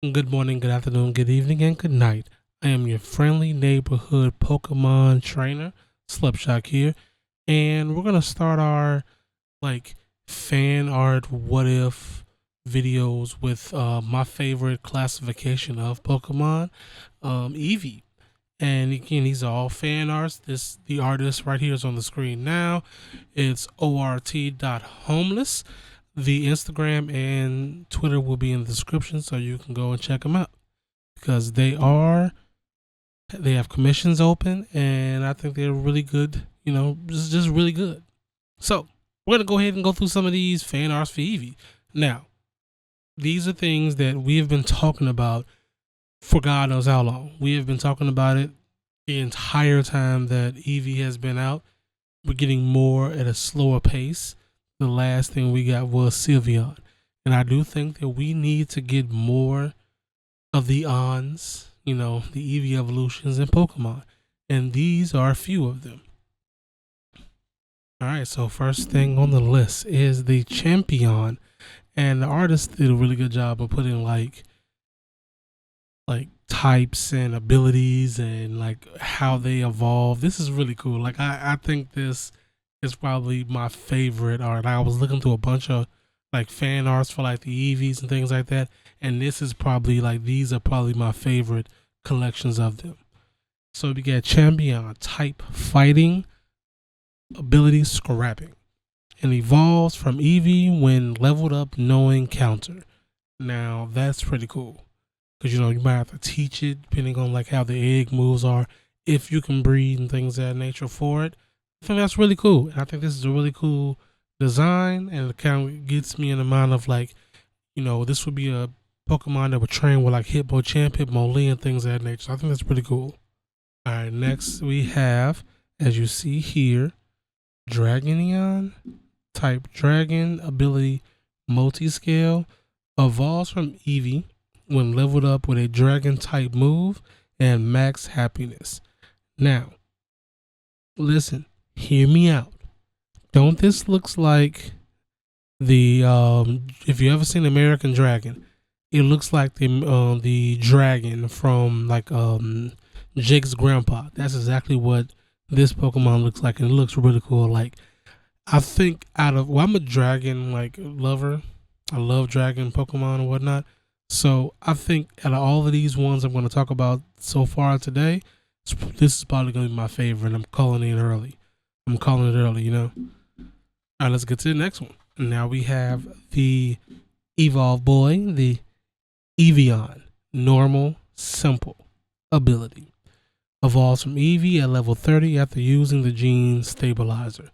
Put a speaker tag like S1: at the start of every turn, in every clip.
S1: Good morning, good afternoon, good evening, and good night. I am your friendly neighborhood Pokemon trainer, Slipshock here, and we're gonna start our like fan art what if videos with my favorite classification of Pokemon, Eevee. And again, these are all fan arts. The artist right here is on the screen now. It's ort.homeless. The Instagram and Twitter will be in the description, so you can go and check them out because they have commissions open, and I think they're really good. Just really good. So we're gonna go ahead and go through some of these fan arts for Eevee. Now, these are things that we have been talking about for God knows how long. We have been talking about it the entire time that Eevee has been out. We're getting more at a slower pace. The last thing we got was Sylveon. And I do think that we need to get more of the Ons, the Eevee evolutions in Pokemon. And these are a few of them. Alright, so first thing on the list is the Champion. And the artist did a really good job of putting like types and abilities and like how they evolve. This is really cool. Like I think this is probably my favorite art. I was looking through a bunch of like fan arts for like the Eevees and things like that, and this is probably like these are probably my favorite collections of them. So we got Champion type fighting, ability scrapping, and evolves from Eevee when leveled up knowing counter. Now that's pretty cool because you might have to teach it depending on like how the egg moves are, if you can breed and things of that nature for it. I think that's really cool, and I think this is a really cool design, and it kind of gets me in the mind of like, this would be a Pokemon that would train with like Hitmonchan, Hitmonlee, and things of that nature. So I think that's pretty cool. All right, next we have, as you see here, Dragonion type dragon ability multi-scale evolves from Eevee when leveled up with a dragon type move and max happiness. Now, listen, hear me out. Don't this looks like the if you ever seen American Dragon, it looks like the dragon from like Jake's grandpa. That's exactly what this Pokemon looks like, and it looks really cool. Like I think I'm a dragon like lover. I love dragon Pokemon and whatnot. So I think out of all of these ones I'm going to talk about so far today, this is probably going to be my favorite. I'm calling it early. All right, let's get to the next one. Now we have the Evolve Boy, the Eevee, normal, simple ability. Evolves from Eevee at level 30 after using the gene stabilizer.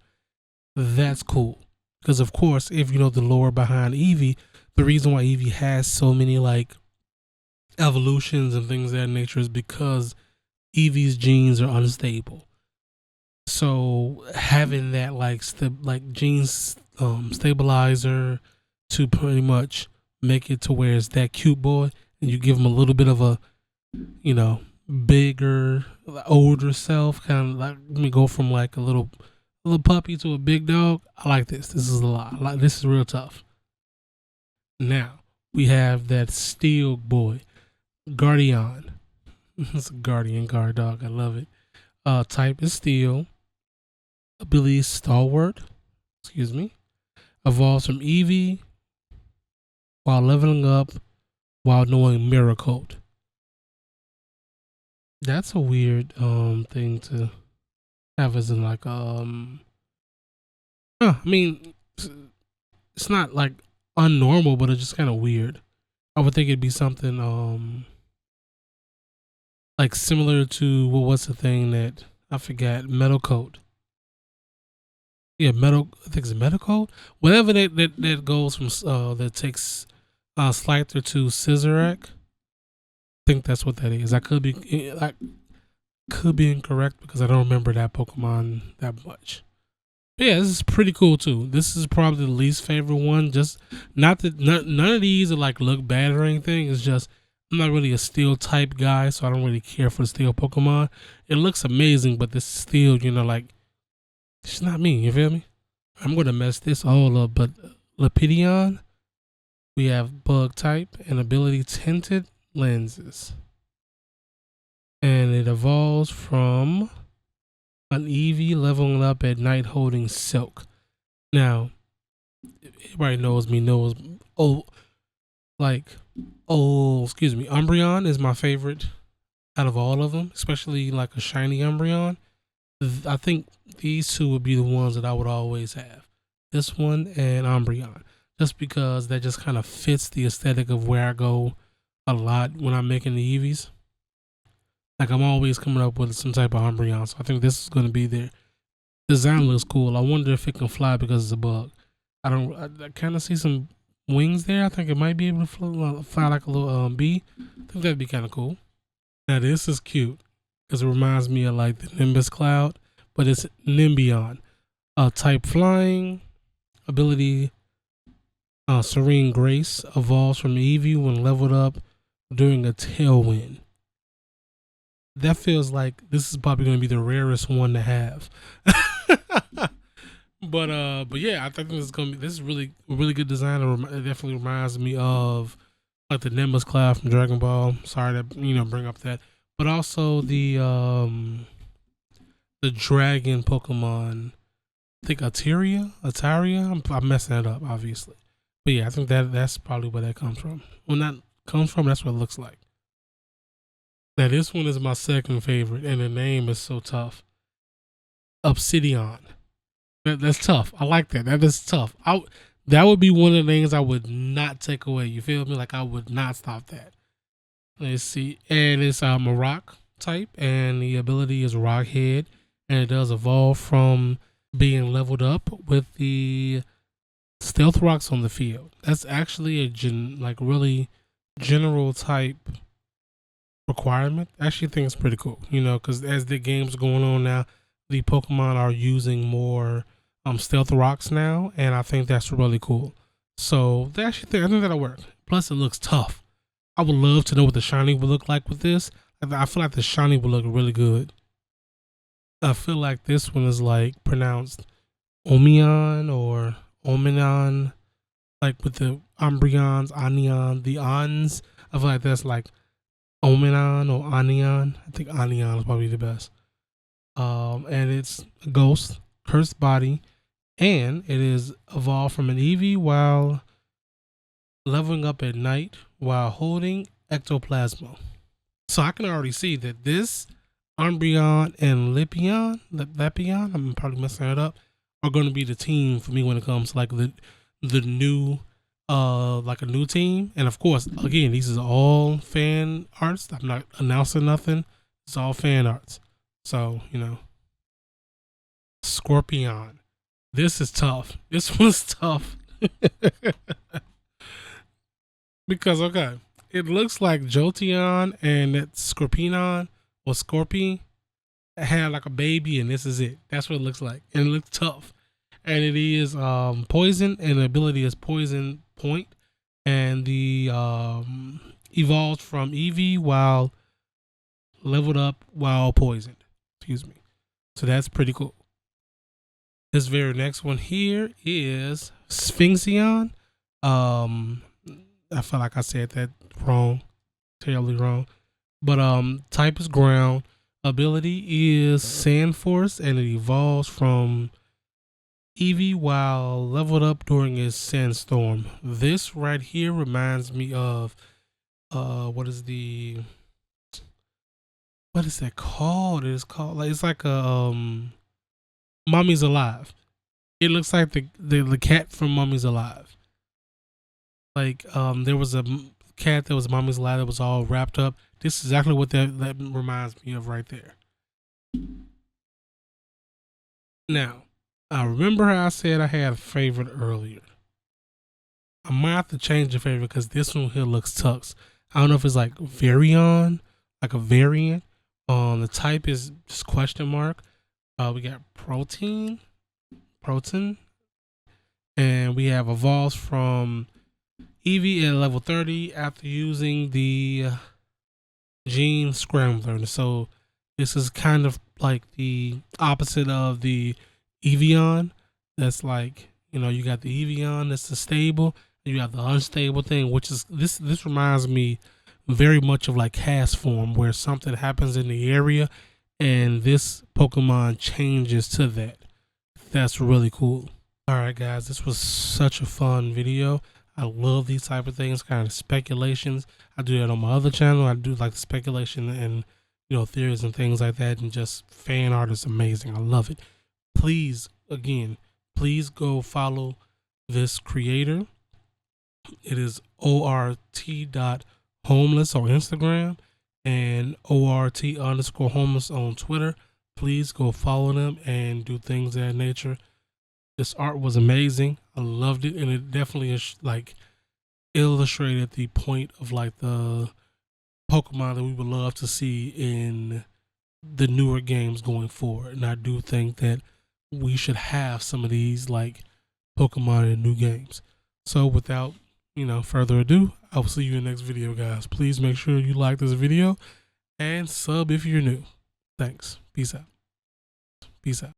S1: That's cool. Because of course, if you know the lore behind Eevee, the reason why Eevee has so many like evolutions and things of that nature is because Eevee's genes are unstable. So having that like genes stabilizer to pretty much make it to where it's that cute boy, and you give him a little bit of a bigger, older self, kind of like let me go from like a little puppy to a big dog. I like this. This is a lot. This is real tough. Now we have that steel boy, Guardian. It's a guardian guard dog. I love it. Type is steel. Ability stalwart. Excuse me. Evolves from Eevee while leveling up while knowing Mirror Code. That's a weird thing to have as in like I mean it's not like unnormal, but it's just kind of weird. I would think it'd be something like similar to what's the thing that I forgot, Metal Coat. Yeah, metal. I think it's Metal Coat. Whatever that goes from that takes Slicer to Scissorak. I think that's what that is. I could be incorrect because I don't remember that Pokemon that much. But yeah, this is pretty cool too. This is probably the least favorite one. Just not that none of these are like look bad or anything. It's just I'm not really a steel type guy, so I don't really care for the steel Pokemon. It looks amazing, but this steel, like it's not me. You feel me? I'm gonna mess this all up. But Lepidion, we have bug type and ability tinted lenses. And it evolves from an Eevee leveling up at night holding Silk. Now, everybody knows me, excuse me, Umbreon is my favorite out of all of them, especially like a shiny Umbreon. I think these two would be the ones that I would always have. This one and Umbreon. Just because that just kind of fits the aesthetic of where I go a lot when I'm making the Eevees. Like I'm always coming up with some type of Umbreon. So I think this is going to be there. Design looks cool. I wonder if it can fly because it's a bug. I kind of see some wings there. I think it might be able to fly like a little bee. I think that'd be kind of cool. Now this is cute because it reminds me of like the Nimbus Cloud, but it's Nimbion. Type flying, ability Serene Grace, evolves from Eevee when leveled up during a tailwind. That feels like this is probably going to be the rarest one to have. But yeah, I think this is really good design. It definitely reminds me of like the Nimbus Cloud from Dragon Ball. Sorry to bring up that, but also the dragon Pokemon. I think Ataria. I'm messing it up, obviously. But yeah, I think that's probably where that comes from. When that comes from, that's what it looks like. Now this one is my second favorite, and the name is so tough. Obsidian. That's tough. I like that. That is tough. That would be one of the things I would not take away. You feel me? Like I would not stop that. Let's see. And it's a rock type, and the ability is Rock Head, and it does evolve from being leveled up with the stealth rocks on the field. That's actually a really general type requirement. I actually think it's pretty cool, because as the game's going on now, the Pokemon are using more stealth rocks now, and I think that's really cool. So I think that'll work. Plus, it looks tough. I would love to know what the shiny would look like with this. I feel like the shiny would look really good. I feel like this one is like pronounced Omion or Ominon, like with the Umbreons, Anion, the Ons. I feel like that's like Ominon or Anion. I think Anion is probably the best. And it's a ghost, cursed body, and it is evolved from an Eevee while leveling up at night while holding ectoplasma. So I can already see that this Umbreon and Lepion, I'm probably messing it up, are going to be the team for me when it comes to like the new like a new team. And of course, again, these is all fan arts. I'm not announcing nothing. It's all fan arts. So, Scorpion. This is tough. This one's tough. Because, okay, it looks like Jolteon and that Scorpion or Scorpion had like a baby, and this is it. That's what it looks like. And it looks tough. And it is poison, and the ability is Poison Point. And the evolved from Eevee while leveled up while poisoned. Excuse me. So that's pretty cool. This very next one here is Sphinxion. I feel like I said that wrong, terribly wrong. But type is ground. Ability is Sand Force, and it evolves from Eevee while leveled up during his Sandstorm. This right here reminds me of what is that called? It's called it's like a Mummy's Alive. It looks like the cat from Mummy's Alive. Like there was a cat that was Mummy's Alive that was all wrapped up. This is exactly what that reminds me of right there. Now, I remember how I said I had a favorite earlier. I might have to change the favorite because this one here looks tux. I don't know if it's like Varion, like a variant. The type is just question mark. We got protein, and we have evolves from Eevee at level 30 after using the Gene Scrambler. So this is kind of like the opposite of the Eevee. That's like, you got the Eevee that's the stable, and you have the unstable thing, which is this reminds me very much of like cast form, where something happens in the area and this Pokemon changes to that. That's really cool. All right, guys, this was such a fun video. I love these type of things, kind of speculations. I do that on my other channel. I do like the speculation and, you know, theories and things like that, and just fan art is amazing. I love it. Please, again, please go follow this creator. It is ort.homeless on Instagram and ort_homeless on Twitter. Please go follow them and do things of that nature. This art was amazing. I loved it, and it definitely is like illustrated the point of like the Pokemon that we would love to see in the newer games going forward. And I do think that we should have some of these like Pokemon in new games. So without, you know, further ado, I will see you in the next video, guys. Please make sure you like this video and sub if you're new. Thanks. Peace out. Peace out.